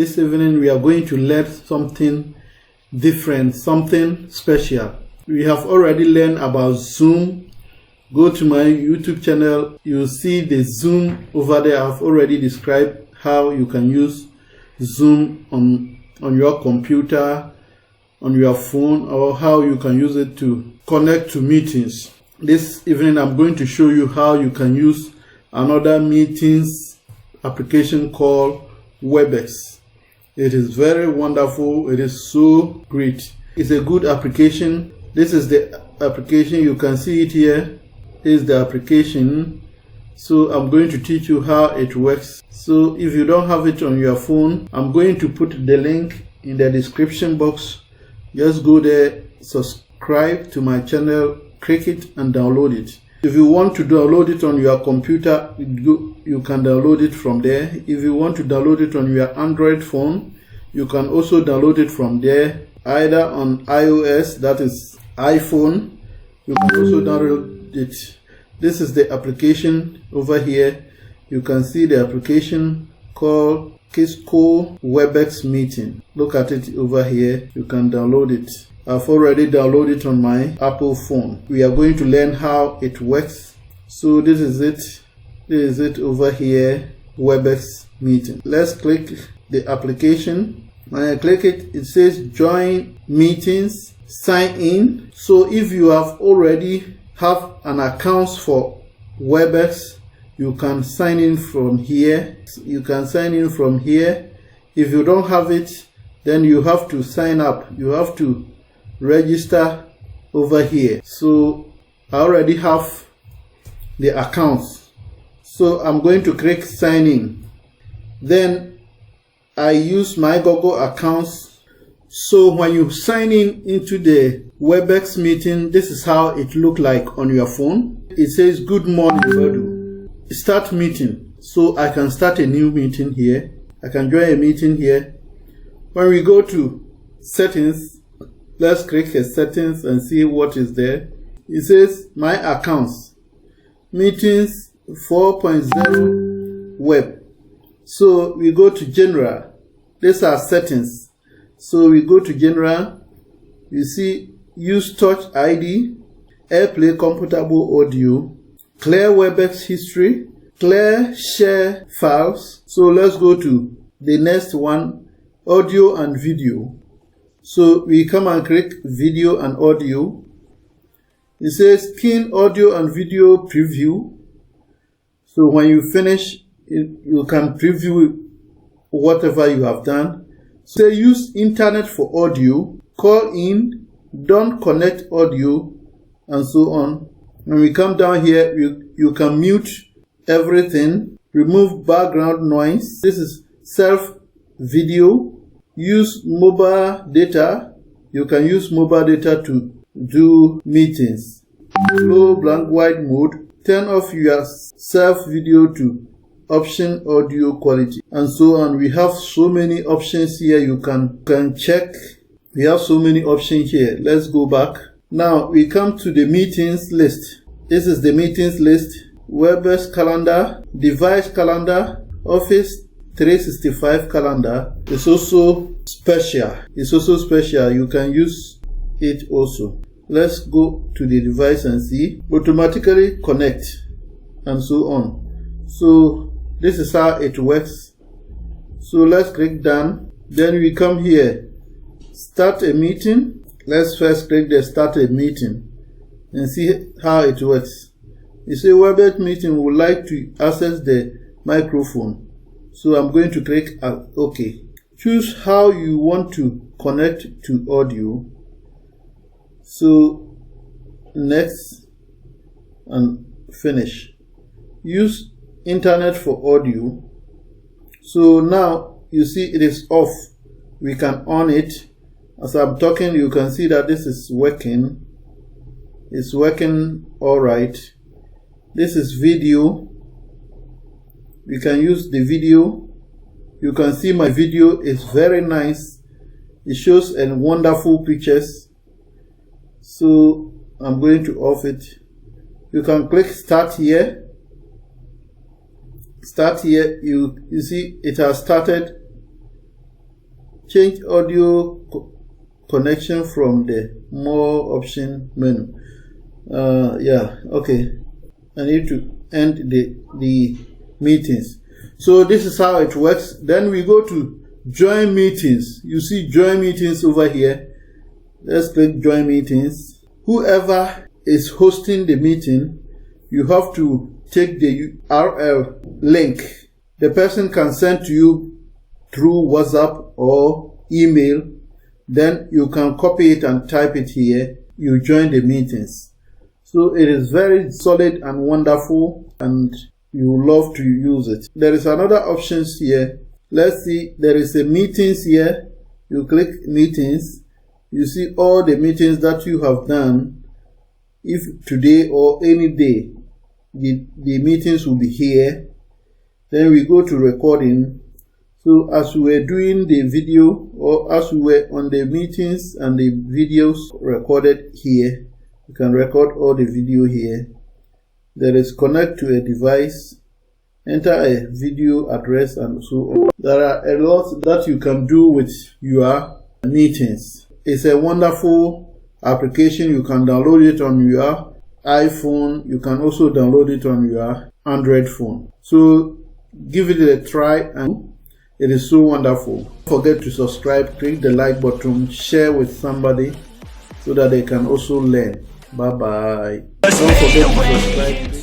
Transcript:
This evening we are going to learn something different, something special. We have already learned about Zoom. Go to my YouTube channel, you'll see the Zoom over there. I've already described how you can use Zoom on your computer, on your phone, or how you can use it to connect to meetings. This evening I'm going to show you how you can use another meetings application called Webex. It is very wonderful. It is so great. It's a good application. This is the application. You can see it here. Is the application. So I'm going to teach you how it works. So if you don't have it on your phone, I'm going to put the link in the description box. Just go there, subscribe to my channel, click it and download it. If you want to download it on your computer, you can download it from there. If you want to download it on your Android phone, you can also download it from there, either on iOS, that is iPhone. You can also download it. This is the application over here. You can see the application called Kisco Webex Meeting. Look at it over here. You can download it. I've already downloaded it on my Apple phone. We are going to learn how it works. So this is it. This is it over here, Webex Meeting. Let's click the application. When I click it, it says join meetings, sign in. So if you have already have an account for Webex, you can sign in from here. You can sign in from here. If you don't have it, then you have to sign up. You have to register over here. So I already have the accounts. So I'm going to click sign in. Then I use my Google accounts. So when you sign in into the Webex meeting, this is how it looks like on your phone. It says good morning, Edu. Start meeting. So I can start a new meeting here. I can join a meeting here. When we go to settings, let's click the settings and see what is there. It says my accounts, meetings 4.0 web. So we go to general. These are settings. So we go to general. You see use touch ID, AirPlay compatible audio, clear Webex history, clear share files. So let's go to the next one, audio and video. So we come and click video and audio. It says pin audio and video preview. So when you finish, you can preview whatever you have done. So use internet for audio, call in, don't connect audio, and so on. When we come down here, you can mute everything, remove background noise. This is self video. Use mobile data. You can use mobile data to do meetings. Low blank white mode. Turn off your self video to option audio quality, and so on. We have so many options here. You can check. We have so many options here. Let's go back. Now we come to the meetings list. This is the meetings list. Webex calendar, device calendar, Office 365 calendar. It's also special. It's also special. You can use it also. Let's go to the device and see. Automatically connect and so on. So this is how it works. So let's click done. Then we come here, start a meeting. Let's first click the start a meeting and see how it works. You say Webex meeting would like to access the microphone. So I'm going to click OK. Choose how you want to connect to audio. So next and finish. Use internet for audio. So now you see it is off. We can on it. As I'm talking, you can see that this is working. It's working all right. This is video. We can use the video. You can see my video is very nice. It shows and wonderful pictures. So I'm going to off it. You can click start here. Start here. You see it has started change audio connection from the more option menu. Yeah, okay. I need to end the meetings. So this is how it works. Then we go to join meetings. You see join meetings over here. Let's click join meetings. Whoever is hosting the meeting, you have to take the URL link. The person can send to you through WhatsApp or email. Then you can copy it and type it here. You join the meetings. So it is very solid and wonderful, and you love to use it. There is another options here. Let's see, there is a meetings here. You click meetings. You see all the meetings that you have done. If today or any day, the meetings will be here. Then we go to recording. So as we were doing the video, or as we were on the meetings and the videos recorded here, you can record all the video here. There is connect to a device, enter a video address, and so on. There are a lot that you can do with your meetings. It's a wonderful application. You can download it on your iPhone. You can also download it on your Android phone. So give it a try, and it is so wonderful. Don't forget to subscribe, click the like button, share with somebody so that they can also learn. Bye bye. Don't forget to subscribe.